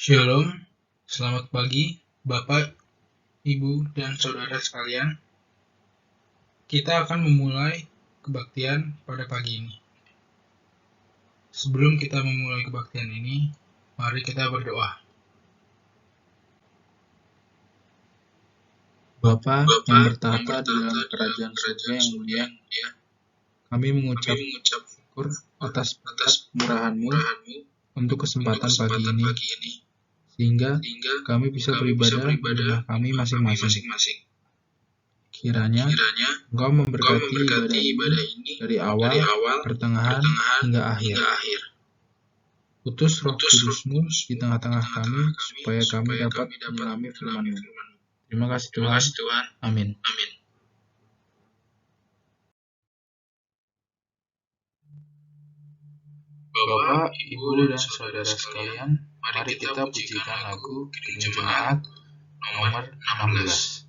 Shalom, selamat pagi Bapak, Ibu, dan Saudara sekalian. Kita akan memulai kebaktian pada pagi ini. Sebelum kita memulai kebaktian ini, mari kita berdoa. Bapa yang bertahta di dalam kerajaan surga yang mulia, kami mengucap syukur atas murahan-Mu untuk kesempatan pagi ini, sehingga kami bisa beribadah di rumah kami masing-masing. Kiranya Engkau memberkati ibadah ini dari awal, pertengahan, hingga akhir. Utus Roh Kudus-Mu di tengah-tengah kami, supaya kami dapat menyelami firman-Mu. Terima kasih Tuhan. Amin. Bapak, Ibu, dan Saudara sekalian, mari kita pujikan lagu Kidung Jemaat nomor 16.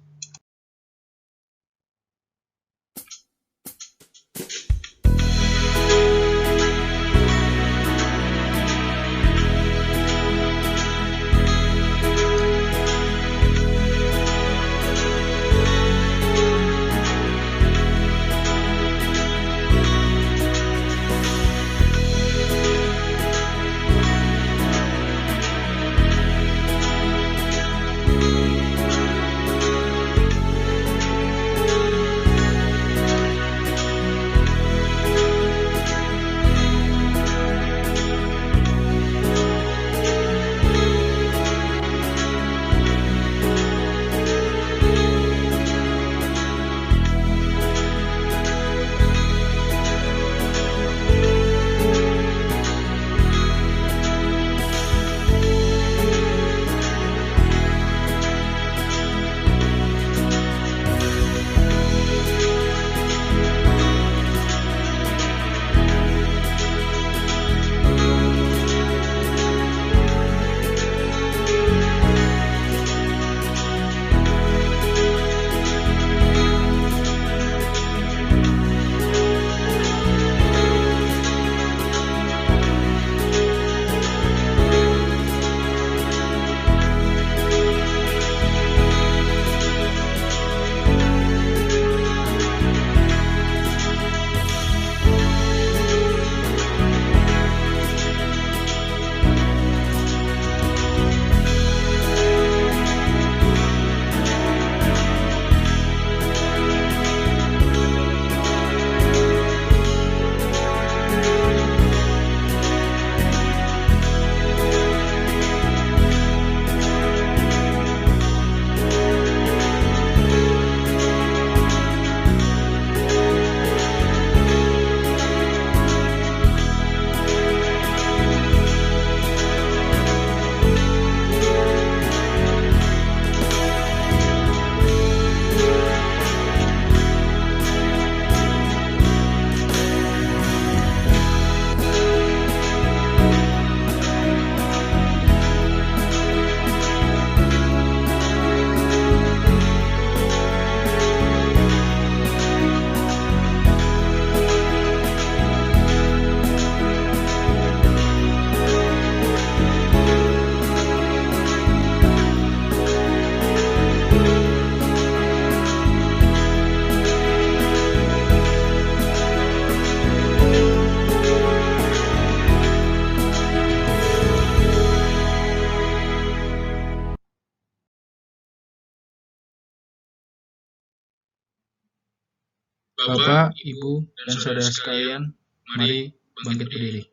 Bapak, Ibu, dan Saudara sekalian, mari bangkit berdiri.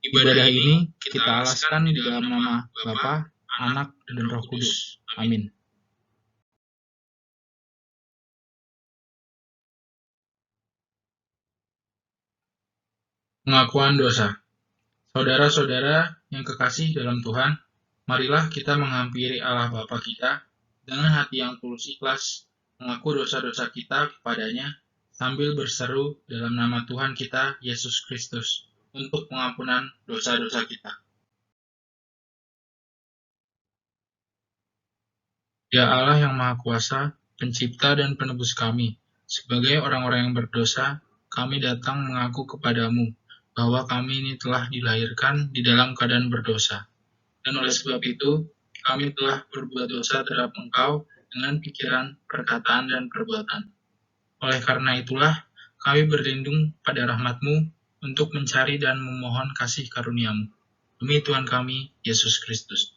Ibadah ini kita alaskan di dalam nama Bapa, Anak, dan Roh Kudus. Amin. Pengakuan dosa. Saudara-saudara yang kekasih dalam Tuhan, marilah kita menghampiri Allah Bapa kita dengan hati yang tulus ikhlas, mengaku dosa-dosa kita kepadanya, sambil berseru dalam nama Tuhan kita, Yesus Kristus, untuk pengampunan dosa-dosa kita. Ya Allah yang Maha Kuasa, Pencipta dan Penebus kami, sebagai orang-orang yang berdosa, kami datang mengaku kepadamu bahwa kami ini telah dilahirkan di dalam keadaan berdosa. Dan oleh sebab itu, kami telah berbuat dosa terhadap Engkau dengan pikiran, perkataan, dan perbuatan. Oleh karena itulah, kami berlindung pada rahmat-Mu untuk mencari dan memohon kasih karunia-Mu. Demi Tuhan kami, Yesus Kristus.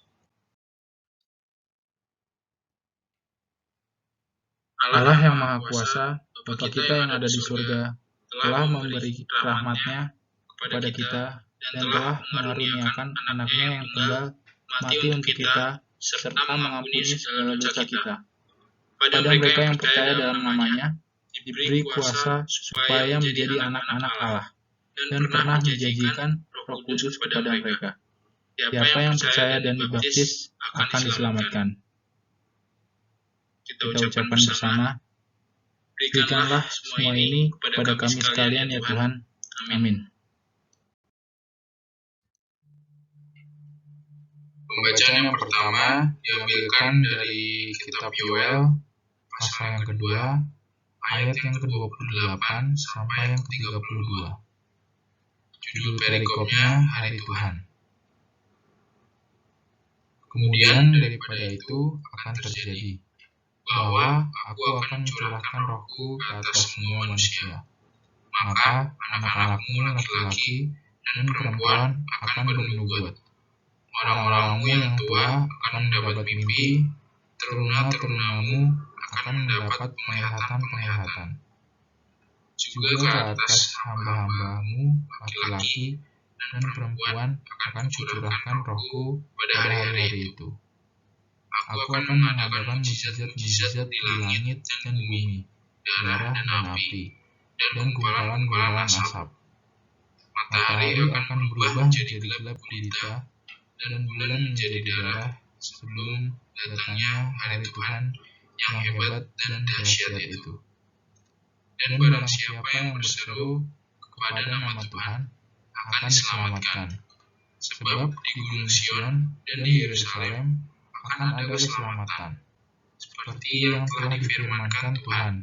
Allah yang Maha Kuasa, Bapa kita yang ada di surga, telah memberi rahmat-Nya kepada kita dan telah mengaruniakan anak-Nya yang tunggal mati untuk kita serta mengampuni segala dosa kita. Pada mereka yang percaya dalam nama-Nya, diberi kuasa supaya menjadi anak-anak Allah dan pernah menjanjikan Roh Kudus kepada mereka. Siapa yang percaya dan dibaptis akan diselamatkan. Kita ucapkan bersama, berikanlah semua ini kepada kami sekalian ya Tuhan. Amin. Pembacaan yang pertama diambilkan dari kitab Yoel, pasal yang kedua, ayat yang ke-28 sampai yang ke-32. Judul perikopnya Hari Tuhan. Kemudian daripada itu akan terjadi, bahwa aku akan mencurahkan rohku ke atas semua manusia. Maka anak-anakmu laki-laki dan perempuan akan bernubuat. Orang-orangmu yang tua akan mendapat mimpi, teruna-terunamu akan mendapat penglihatan-penglihatan. Juga ke atas hamba-hambamu laki-laki dan perempuan akan kucurahkan rohku pada hari-hari itu. Aku akan mengadakan mukjizat-mukjizat di langit dan bumi, darah dan api, dan gumpalan-gumpalan asap. Matahari akan berubah menjadi gelap gulita, dan bulan menjadi darah sebelum datangnya hari Tuhan yang hebat dan dahsyat itu. Dan barang siapa yang berseru kepada nama Tuhan akan diselamatkan. Sebab di Gunung Sion dan di Yerusalem akan ada keselamatan, seperti yang telah difirmankan Tuhan.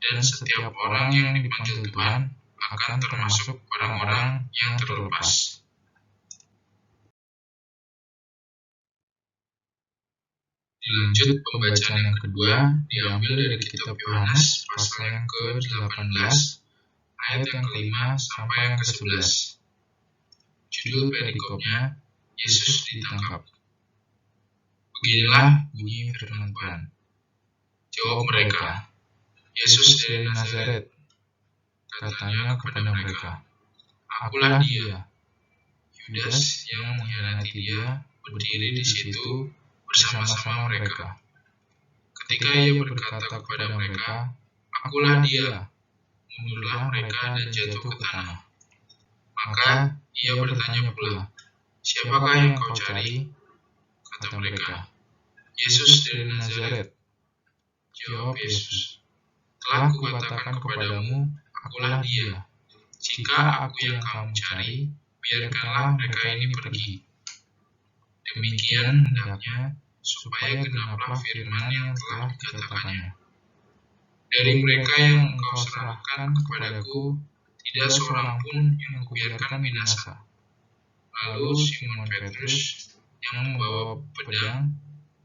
Dan setiap orang yang dipanggil Tuhan akan termasuk orang-orang yang terlepas. Lanjut pembacaan yang kedua diambil dari kitab Yohanes pasal yang ke-18 ayat yang ke-5 sampai yang ke-11. Judul perikopnya Yesus ditangkap. Beginilah bunyi firman Tuhan. Jawab mereka, Yesus dari Nazaret. Katanya kepada mereka, akulah dia. Yudas yang mengkhianati dia berdiri di situ bersama-sama mereka. Ketika ia berkata kepada mereka, akulah dia, mundurlah mereka dan jatuh ke tanah. Maka ia bertanya pula, siapakah yang kau cari? Kata mereka, Yesus dari Nazaret. Jawab Yesus, telah kukatakan kepadamu, akulah dia. Jika aku yang kamu cari, biarkanlah mereka ini pergi. Demikian hendaknya supaya genaplah firman yang telah dikatakannya. Dari mereka yang engkau serahkan kepadaku, tidak seorang pun yang kubiarkan binasa. Lalu Simon Petrus yang membawa pedang,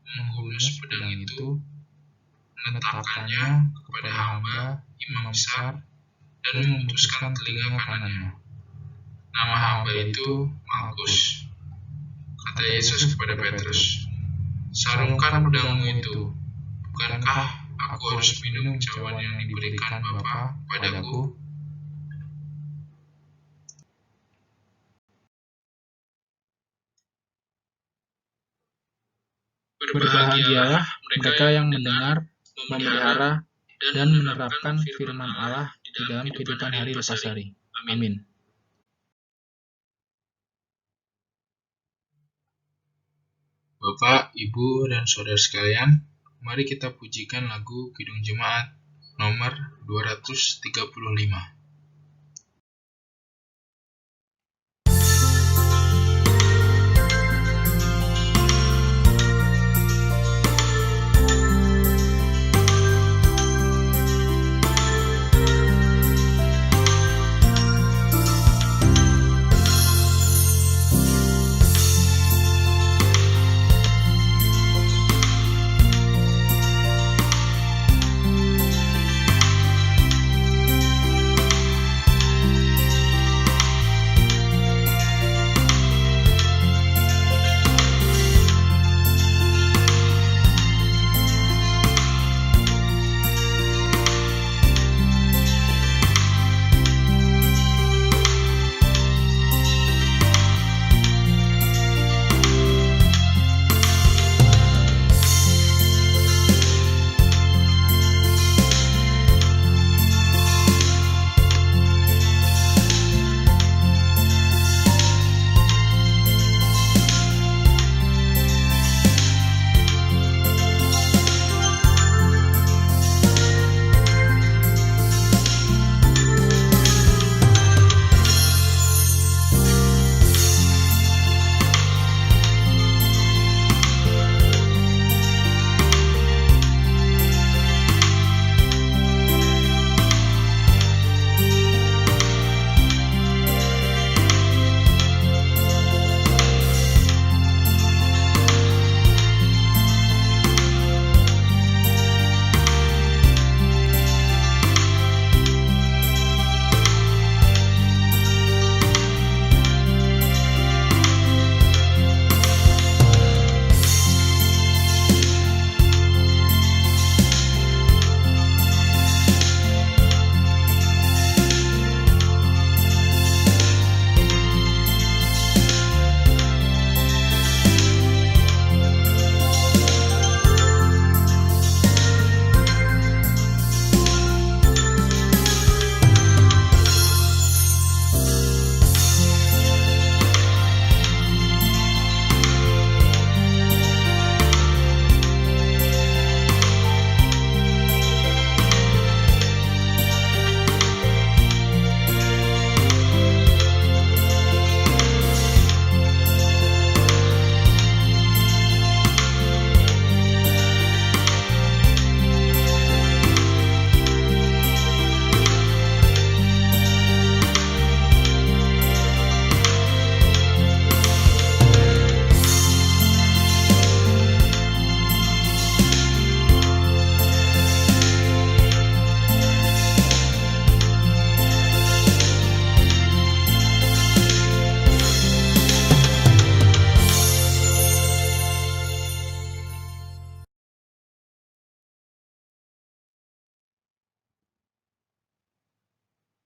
menghunus pedang itu, menetapkannya kepada hamba imam besar, dan memutuskan telinga kanannya. Nama hamba itu Malkus. Kata Yesus kepada Petrus, sarungkan pedangmu itu. Bukankah aku harus minum cawan yang diberikan Bapa padaku? Berbahagialah mereka yang mendengar, memelihara, dan menerapkan firman Allah di dalam kehidupan hari lepas hari. Amin. Bapak, Ibu, dan Saudara sekalian, mari kita pujikan lagu Kidung Jemaat nomor 235.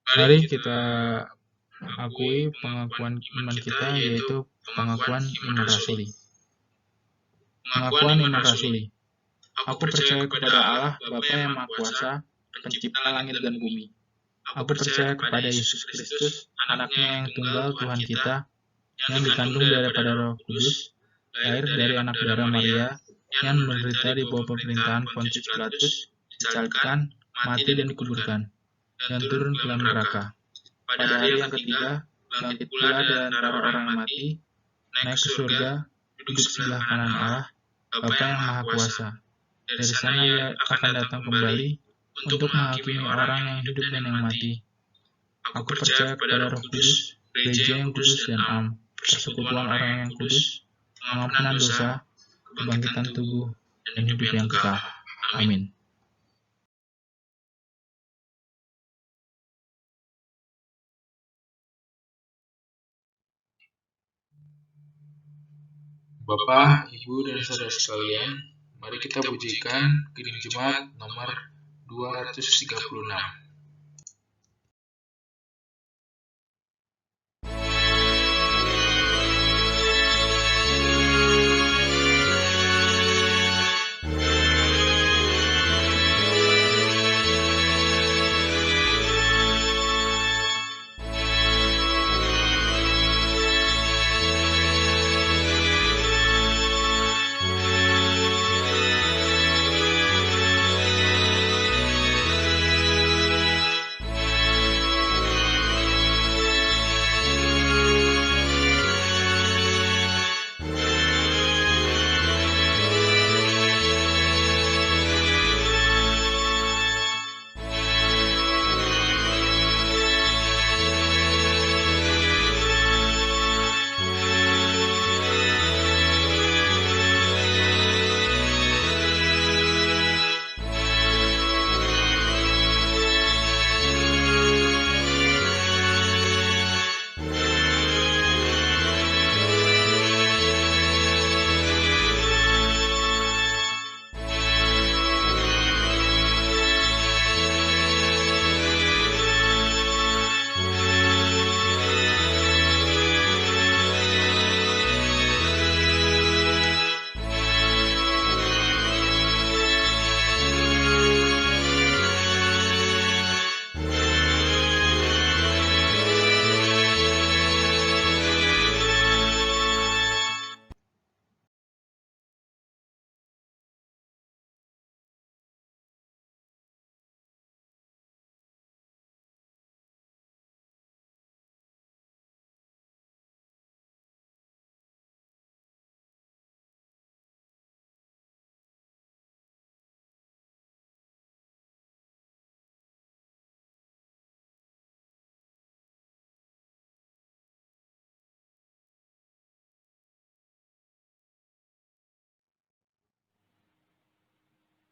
Mari kita akui pengakuan iman kita, yaitu pengakuan iman rasuli. Pengakuan iman rasuli. Aku percaya kepada Allah, Bapa yang Maha Kuasa, pencipta langit dan bumi. Aku percaya kepada Yesus Kristus, anaknya yang tunggal Tuhan kita, yang dikandung daripada Roh Kudus, lahir dari anak darah Maria, yang menderita di bawah pemerintahan Pontius Pilatus, disalibkan, mati dan dikuburkan, dan turun ke dalam neraka. Pada hari yang ketiga, bangkit pula dari antara orang yang mati, naik ke surga, duduk sebelah kanan Allah, Bapa yang Maha Kuasa. Dari sana ia akan datang kembali untuk menghakimi orang yang hidup dan yang mati. Aku percaya kepada Roh Kudus, gereja yang kudus dan am, persekutuan orang yang kudus, pengampunan dosa, kebangkitan tubuh, dan hidup yang kekal. Amin. Bapak, Ibu, dan saudara sekalian, mari kita pujikan Kidung Jemaat nomor 236.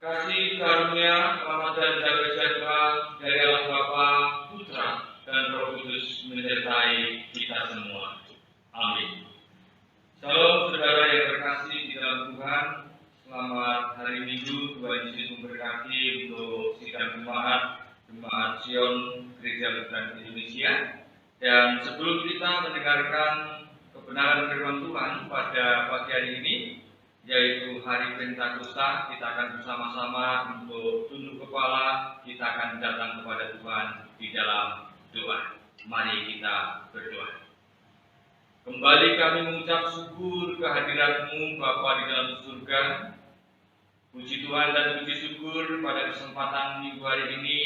Kasih karunia, rahmat dan damai sejahtera dari Allah Bapa, Putra, dan Roh Kudus menyertai kita semua. Amin. Salam saudara yang terkasih di dalam Tuhan. Selamat hari Minggu. Tuhan Yesus memberkati untuk sidang Jemaat Sion Gereja Lutheran Indonesia. Dan sebelum kita mendengarkan kebenaran firman Tuhan pada pagi hari ini, yaitu hari Pentakosta, kita akan bersama-sama untuk tunduk kepala, kita akan datang kepada Tuhan di dalam doa. Mari kita berdoa. Kembali kami mengucap syukur kehadirat-Mu Bapa di dalam surga. Puji Tuhan dan puji syukur pada kesempatan minggu hari ini,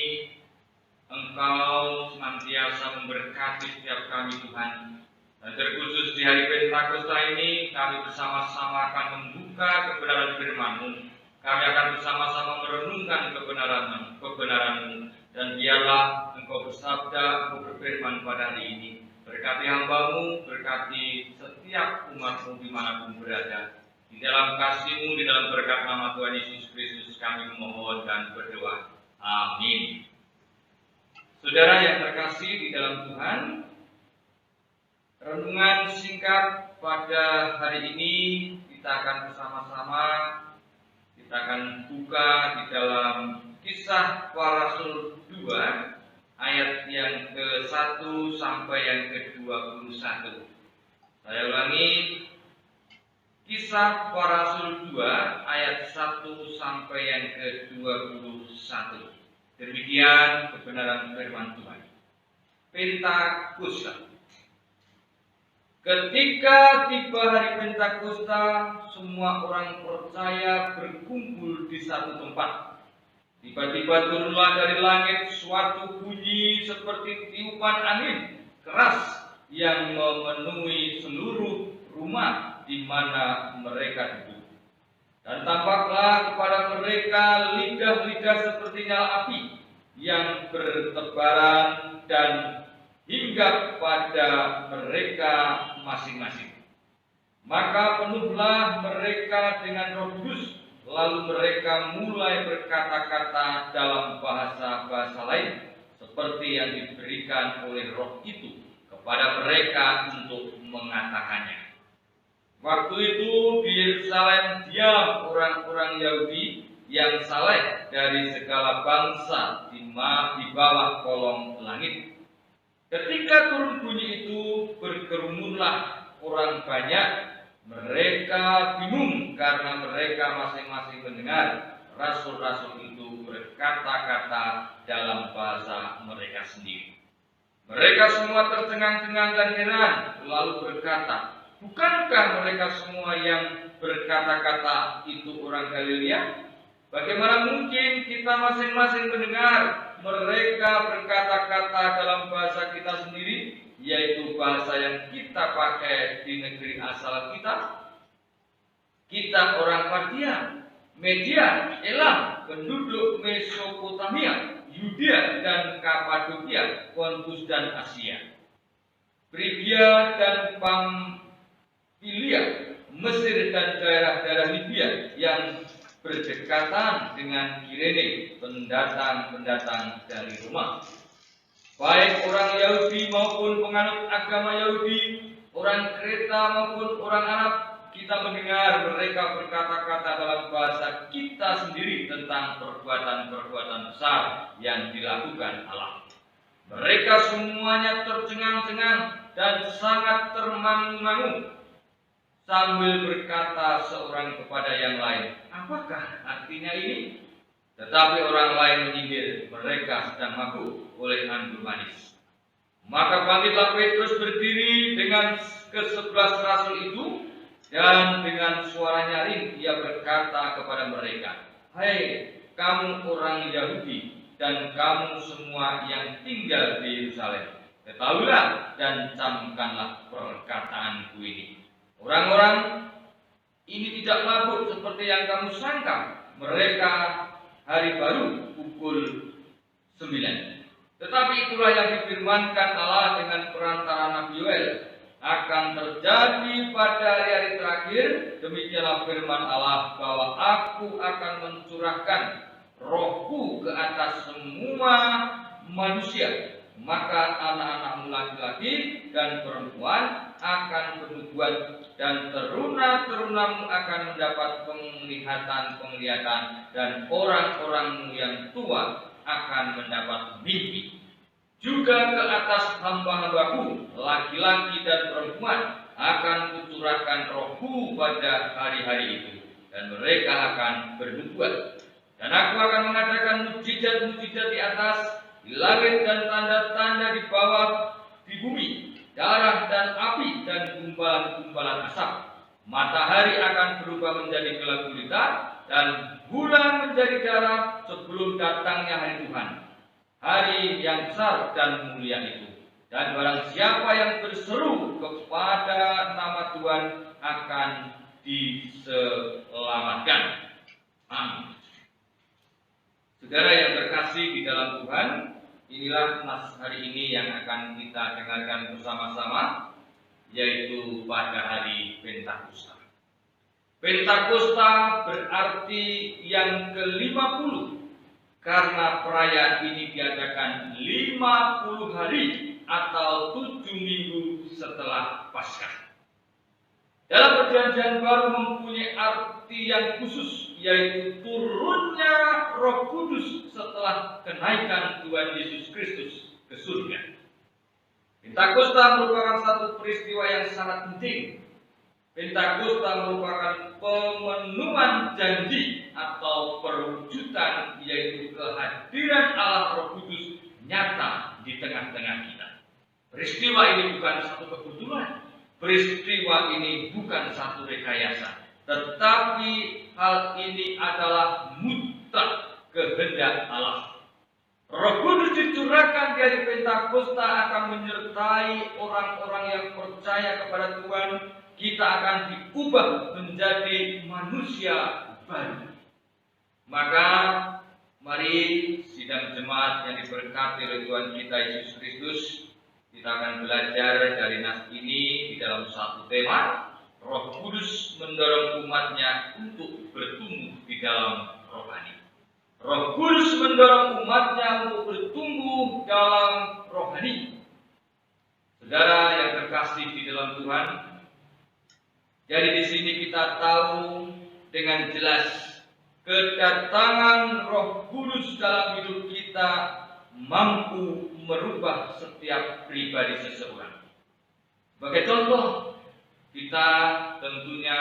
Engkau senantiasa memberkati setiap kami Tuhan. Dan terkhusus di hari Pentakosta ini, kami bersama-sama akan membuka kebenaran firman-Mu. Kami akan bersama-sama merenungkan kebenaran-Mu. Dan biarlah Engkau bersabda, Engkau berfirman pada hari ini. Berkati hamba-Mu, berkati setiap umat-Mu dimanapun berada. Di dalam kasih-Mu, di dalam berkat nama Tuhan Yesus Kristus, kami memohon dan berdoa. Amin. Saudara yang terkasih di dalam Tuhan, renungan singkat pada hari ini kita akan bersama-sama, kita akan buka di dalam Kisah Para Rasul 2 ayat yang ke-1 sampai yang ke-21. Saya ulangi, Kisah Para Rasul 2 ayat 1 sampai yang ke-21. Demikian kebenaran firman Tuhan. Pentakosta. Ketika tiba hari Pentakosta, semua orang percaya berkumpul di satu tempat. Tiba-tiba turunlah dari langit suatu bunyi seperti tiupan angin keras yang memenuhi seluruh rumah di mana mereka duduk. Dan tampaklah kepada mereka lidah-lidah seperti nyala api yang bertebaran dan hingga pada mereka masing-masing. Maka penuhlah mereka dengan Roh Kudus, lalu mereka mulai berkata-kata dalam bahasa-bahasa lain, seperti yang diberikan oleh Roh itu kepada mereka untuk mengatakannya. Waktu itu di Yerusalem diam orang-orang Yahudi yang saleh dari segala bangsa di bawah kolong langit. Ketika turun bunyi itu, berkerumunlah orang banyak. Mereka bingung karena mereka masing-masing mendengar rasul-rasul itu berkata-kata dalam bahasa mereka sendiri. Mereka semua tercengang-cengang dan heran, lalu berkata, bukankah mereka semua yang berkata-kata itu orang Galilea? Bagaimana mungkin kita masing-masing mendengar mereka berkata-kata dalam bahasa kita sendiri, yaitu bahasa yang kita pakai di negeri asal kita? Kita orang Partia, Media, Elam, penduduk Mesopotamia, Yudea dan Kapadokia, Pontus dan Asia, Frigia dan Pamfilia, Mesir dan daerah-daerah Libya yang berdekatan dengan Kirene, pendatang-pendatang dari Roma. Baik orang Yahudi maupun penganut agama Yahudi, orang Kreta maupun orang Arab, kita mendengar mereka berkata-kata dalam bahasa kita sendiri tentang perbuatan-perbuatan besar yang dilakukan Allah. Mereka semuanya tercengang-cengang dan sangat termangu-mangu, sambil berkata seorang kepada yang lain, apakah artinya ini? Tetapi orang lain menyindir, mereka sedang mabuk oleh anggur manis. Maka bangkitlah Petrus berdiri dengan ke-11 rasul itu, dan dengan suara nyaring ia berkata kepada mereka, hai kamu orang Yahudi dan kamu semua yang tinggal di Yerusalem, ketahuilah dan camkanlah perkataanku ini. Orang-orang ini tidak mabuk seperti yang kamu sangka. Mereka hari baru pukul 9. Tetapi itulah yang difirmankan Allah dengan perantara Nabi Yoel, akan terjadi pada hari-hari terakhir. Demikianlah firman Allah, bahwa aku akan mencurahkan Rohku ke atas semua manusia. Maka anak-anakmu laki-laki dan perempuan akan bernubuat, dan teruna-terunamu akan mendapat penglihatan-penglihatan, dan orang-orangmu yang tua akan mendapat mimpi. Juga ke atas hamba-hambaku, laki-laki dan perempuan, akan kucurahkan Rohku pada hari-hari itu, dan mereka akan bernubuat. Dan aku akan mengadakan mujizat-mujizat di atas, di langit, dan tanda-tanda di bawah, di bumi, darah dan api dan gumpalan-gumpalan asap. Matahari akan berubah menjadi gelap gulita dan bulan menjadi darah sebelum datangnya hari Tuhan, hari yang besar dan mulia itu. Dan barang siapa yang berseru kepada nama Tuhan akan diselamatkan. Amin. Saudara yang terkasih di dalam Tuhan, inilah nas hari ini yang akan kita dengarkan bersama-sama, yaitu pada hari Pentakosta. Pentakosta berarti yang ke-50, karena perayaan ini diadakan 50 hari atau 7 minggu setelah Paskah. Dalam Perjanjian Baru mempunyai arti yang khusus, yaitu turunnya Roh Kudus setelah kenaikan Tuhan Yesus Kristus ke surga. Pentakosta merupakan satu peristiwa yang sangat penting. Pentakosta merupakan pemenuhan janji atau perwujudan, yaitu kehadiran Allah Roh Kudus nyata di tengah-tengah kita. Peristiwa ini bukan satu kebetulan, peristiwa ini bukan satu rekayasa, tetapi hal ini adalah mutlak kehendak Allah. Roh Kudus dicurahkan dari Pentakosta akan menyertai orang-orang yang percaya kepada Tuhan. Kita akan diubah menjadi manusia baru. Maka mari sidang jemaat yang diberkati oleh Tuhan kita Yesus Kristus, kita akan belajar dari nas ini di dalam satu tema. Roh Kudus mendorong umatnya untuk bertumbuh di dalam rohani. Roh Kudus mendorong umatnya untuk bertumbuh dalam rohani. Saudara yang terkasih di dalam Tuhan, jadi di sini kita tahu dengan jelas kedatangan Roh Kudus dalam hidup kita mampu merubah setiap pribadi seseorang. Sebagai contoh, kita tentunya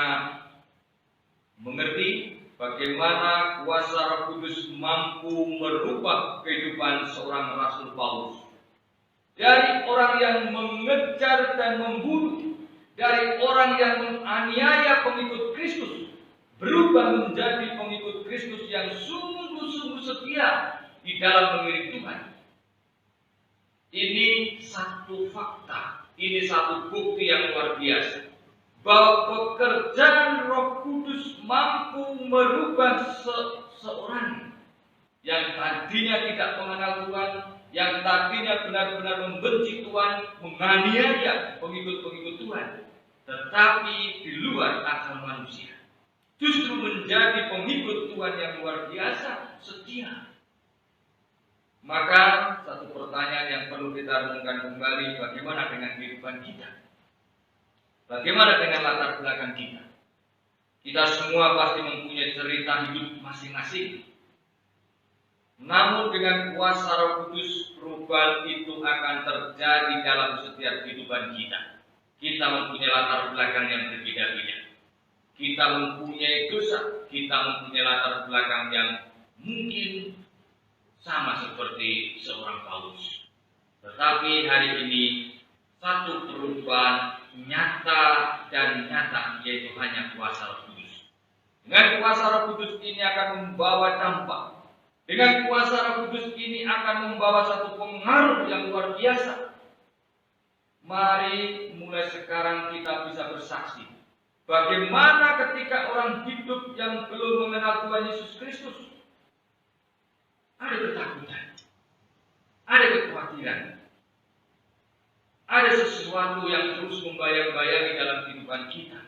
mengerti bagaimana kuasa Roh Kudus mampu merubah kehidupan seorang Rasul Paulus. Dari orang yang mengejar dan membunuh, dari orang yang menganiaya pengikut Kristus, berubah menjadi pengikut Kristus yang sungguh-sungguh setia di dalam mengiring Tuhan. Ini satu fakta, ini satu bukti yang luar biasa, bahwa pekerjaan Roh Kudus mampu merubah seseorang yang tadinya tidak mengenal Tuhan, yang tadinya benar-benar membenci Tuhan, menganiaya pengikut-pengikut Tuhan, tetapi di luar akal manusia, justru menjadi pengikut Tuhan yang luar biasa setia. Maka satu pertanyaan yang perlu kita renungkan kembali, bagaimana dengan kehidupan kita? Bagaimana dengan latar belakang kita? Kita semua pasti mempunyai cerita hidup masing-masing. Namun dengan kuasa Roh Kudus, perubahan itu akan terjadi dalam setiap kehidupan kita. Kita mempunyai latar belakang yang berbeda-beda. Kita mempunyai dosa, kita mempunyai latar belakang yang mungkin sama seperti seorang Paulus. Tetapi hari ini satu perubahan nyata dan nyata, yaitu hanya kuasa Roh Kudus. Dengan kuasa Roh Kudus ini akan membawa dampak. Dengan kuasa Roh Kudus ini akan membawa satu pengaruh yang luar biasa. Mari mulai sekarang kita bisa bersaksi. Bagaimana ketika orang hidup yang belum mengenal Tuhan Yesus Kristus, ada ketakutan, ada kekhawatiran, ada sesuatu yang terus membayang-bayangi dalam kehidupan kita.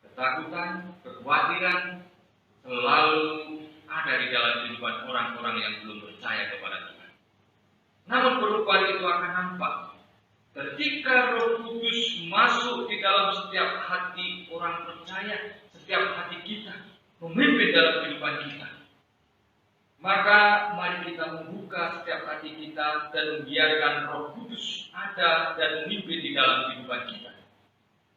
Ketakutan, kekhawatiran selalu ada di dalam kehidupan orang-orang yang belum percaya kepada Tuhan. Namun perubahan itu akan nampak ketika Roh Kudus masuk di dalam setiap hati orang percaya, setiap hati kita, memimpin dalam kehidupan kita. Maka mari kita membuka setiap hati kita dan membiarkan Roh Kudus ada dan memimpin di dalam kehidupan kita.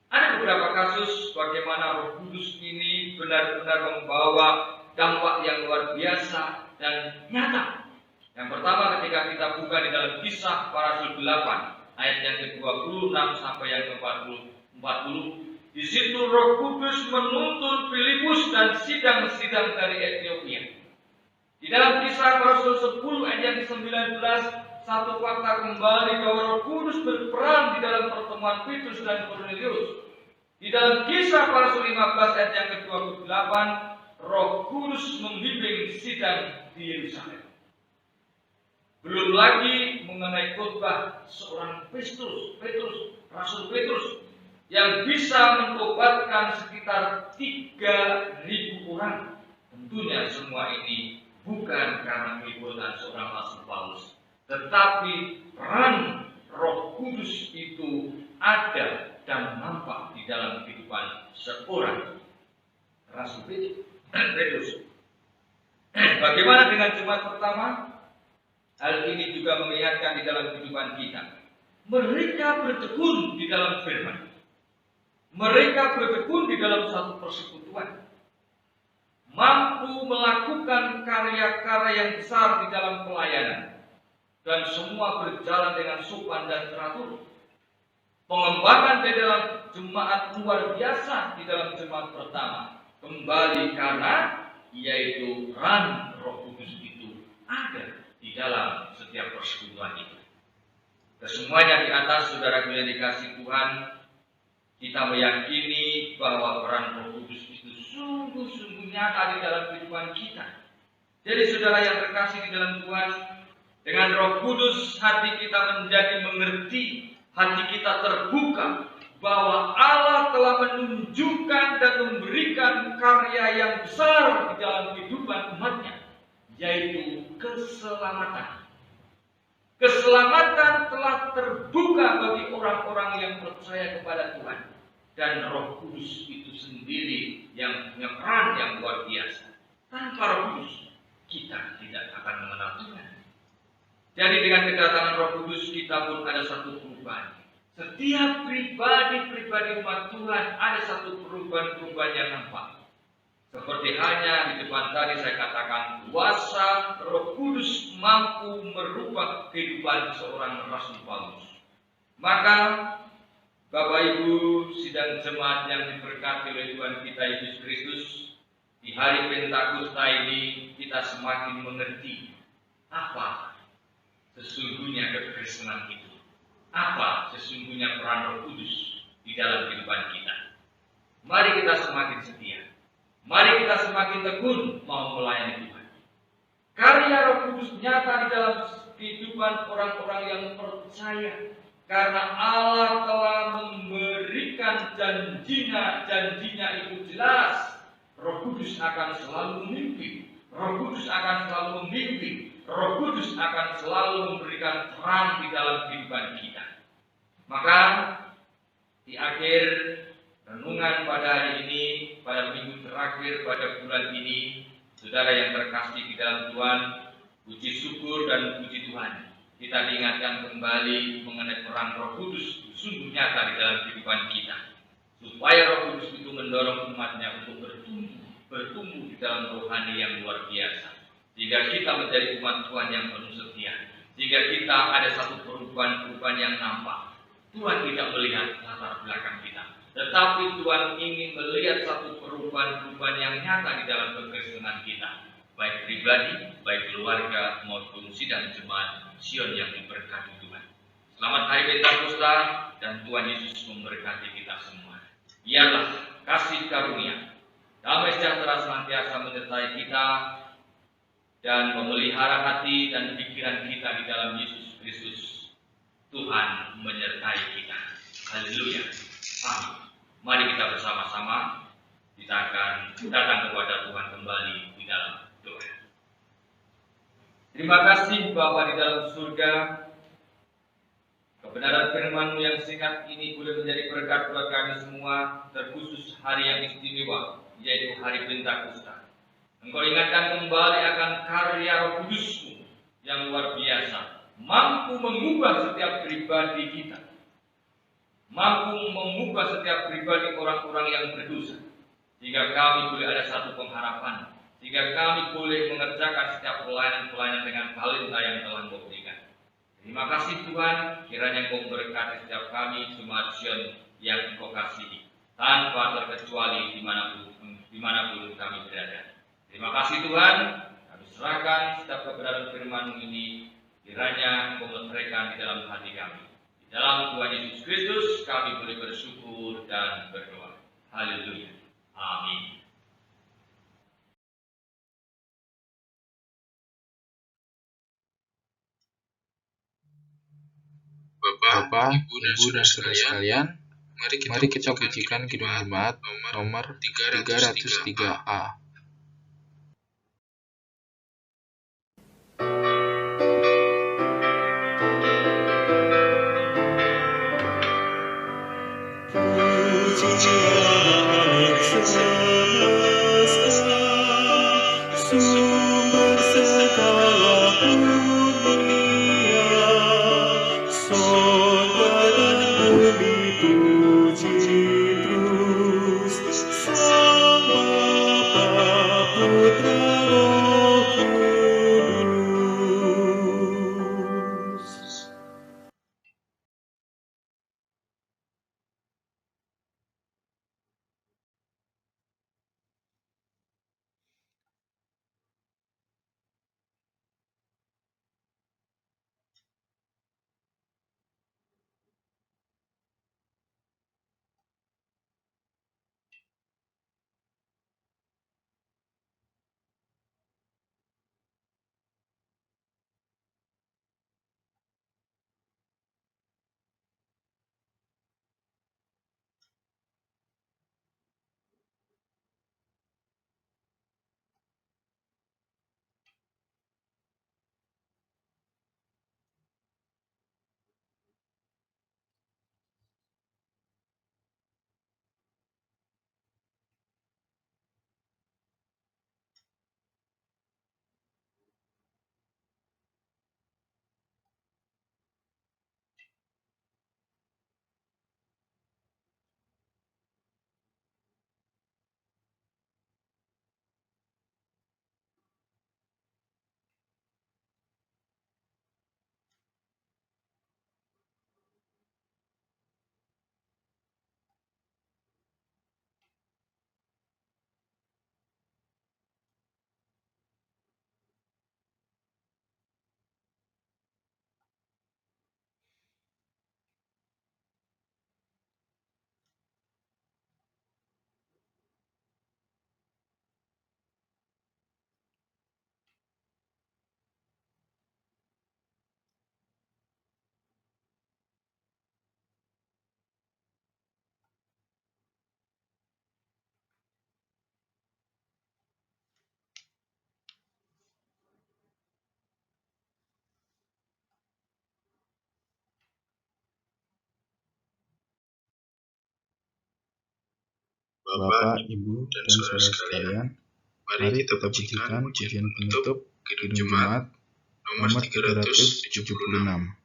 Ada beberapa kasus bagaimana Roh Kudus ini benar-benar membawa dampak yang luar biasa dan nyata. Yang pertama, ketika kita buka di dalam Kisah Para Rasul 8 ayat yang ke-26 sampai yang ke-40, di situ Roh Kudus menuntun Filipus dan sidang-sidang dari Ethiopia. Di dalam Kisah Para Rasul 10 ayat yang ke-19, satu fakta kembali bahwa Roh Kudus berperan di dalam pertemuan Petrus dan Kornelius. Di dalam Kisah Para Rasul 15 ayat yang ke-28, Roh Kudus membimbing sidang di Yerusalem. Belum lagi mengenai khotbah seorang Petrus, Rasul Petrus, yang bisa mentobatkan sekitar 3.000 orang. Tentunya semua ini bukan karena kehebatan seorang Rasul Paulus, tetapi peran Roh Kudus itu ada dan nampak di dalam kehidupan seorang Rasul Petrus. Bagaimana dengan jemaat pertama? Hal ini juga mengingatkan di dalam kehidupan kita. Mereka bertekun di dalam firman. Mereka bertekun di dalam satu persekutuan. Mampu melakukan karya-karya yang besar di dalam pelayanan. Dan semua berjalan dengan sopan dan teratur. Pengembangan di dalam jemaat luar biasa di dalam jemaat pertama. Kembali karena yaitu peran Roh Kudus itu ada di dalam setiap persekutuan itu. Kesemuanya di atas, saudara yang dikasih Tuhan, kita meyakini bahwa peran Roh Kudus itu sungguh-sungguh nyata di dalam kehidupan kita. Jadi saudara yang terkasih di dalam Tuhan, dengan Roh Kudus hati kita menjadi mengerti, hati kita terbuka bahwa Allah telah menunjukkan dan memberikan karya yang besar di dalam kehidupan umatnya, yaitu keselamatan. Keselamatan telah terbuka bagi orang-orang yang percaya kepada Tuhan. Dan Roh Kudus itu sendiri yang punya peran yang luar biasa. Tanpa Roh Kudus, kita tidak akan mengenal Tuhan. Jadi dengan kedatangan Roh Kudus kita pun ada satu perubahan. Setiap pribadi umat Tuhan ada satu perubahan yang nampak. Seperti hanya di depan tadi saya katakan, kuasa Roh Kudus mampu merubah kehidupan seorang Rasul Paulus. Maka Bapak Ibu sidang jemaat yang diberkati oleh Tuhan kita Yesus Kristus, di hari Pentakosta ini kita semakin mengerti apa sesungguhnya kekristenan itu. Apa sesungguhnya peran Roh Kudus di dalam kehidupan kita. Mari kita semakin setia. Mari kita semakin tekun mau melayani Tuhan. Karya Roh Kudus nyata di dalam kehidupan orang-orang yang percaya. Karena Allah telah memberikan janjinya itu jelas. Roh Kudus akan selalu memimpin. Roh Kudus akan selalu membimbing. Roh Kudus akan selalu memberikan terang di dalam kehidupan kita. Maka di akhir renungan pada hari ini, pada minggu terakhir pada bulan ini, saudara yang terkasih di dalam Tuhan, puji syukur dan puji Tuhan, kita diingatkan kembali mengenai peran Roh Kudus sungguh nyata di dalam kehidupan kita, supaya Roh Kudus itu mendorong umatnya untuk bertumbuh di dalam rohani yang luar biasa. Jika kita menjadi umat Tuhan yang penuh setia, jika kita ada satu perubahan yang nampak, Tuhan tidak melihat latar belakang kita, tetapi Tuhan ingin melihat satu perubahan yang nyata di dalam kekristenan kita, baik pribadi, baik keluarga, maupun sidang jemaat Sion yang diberkati Tuhan. Selamat Hari Pentakosta, dan Tuhan Yesus memberkati kita semua. Biarlah kasih karunia, damai sejahtera senantiasa menyertai kita, dan memelihara hati dan pikiran kita di dalam Yesus Kristus. Tuhan menyertai kita. Haleluya. Amin. Mari kita bersama-sama kita akan datang kepada Tuhan kembali di dalam doa. Terima kasih Bapa di dalam surga. Kebenaran firman-Mu yang singkat ini boleh menjadi berkat buat kami semua, terkhusus hari yang istimewa, yaitu hari Pentakosta. Engkau ingatkan kembali akan karya Roh Kudus-Mu yang luar biasa, mampu mengubah setiap pribadi kita, mampu mengubah setiap pribadi orang-orang yang berdosa, sehingga kami boleh ada satu pengharapan, sehingga kami boleh mengerjakan setiap pelayanan-pelayanan dengan talenta yang telah Engkau berikan. Terima kasih Tuhan, kiranya Engkau memberkati setiap kami, jemaat Sion yang Engkau kasihi, tanpa terkecuali dimanapun kami berada. Terima kasih Tuhan, kami serahkan setiap kebenaran firman-Mu ini, kiranya Engkau menyertakan di dalam hati kami. Di dalam Tuhan Yesus Kristus kami boleh bersyukur dan berdoa. Haleluya. Amin. Bapak, Ibu, dan saudara sekalian, mari kita pujikan Kidung Jemaat nomor 303A. Sumber segala puji Sorga dan bumi puji terus Sang Bapa, Putra, Roh Kudus. Bapak, Ibu, dan saudara sekalian, mari kita pujikan pujian penutup Kidung Jemaat nomor 376.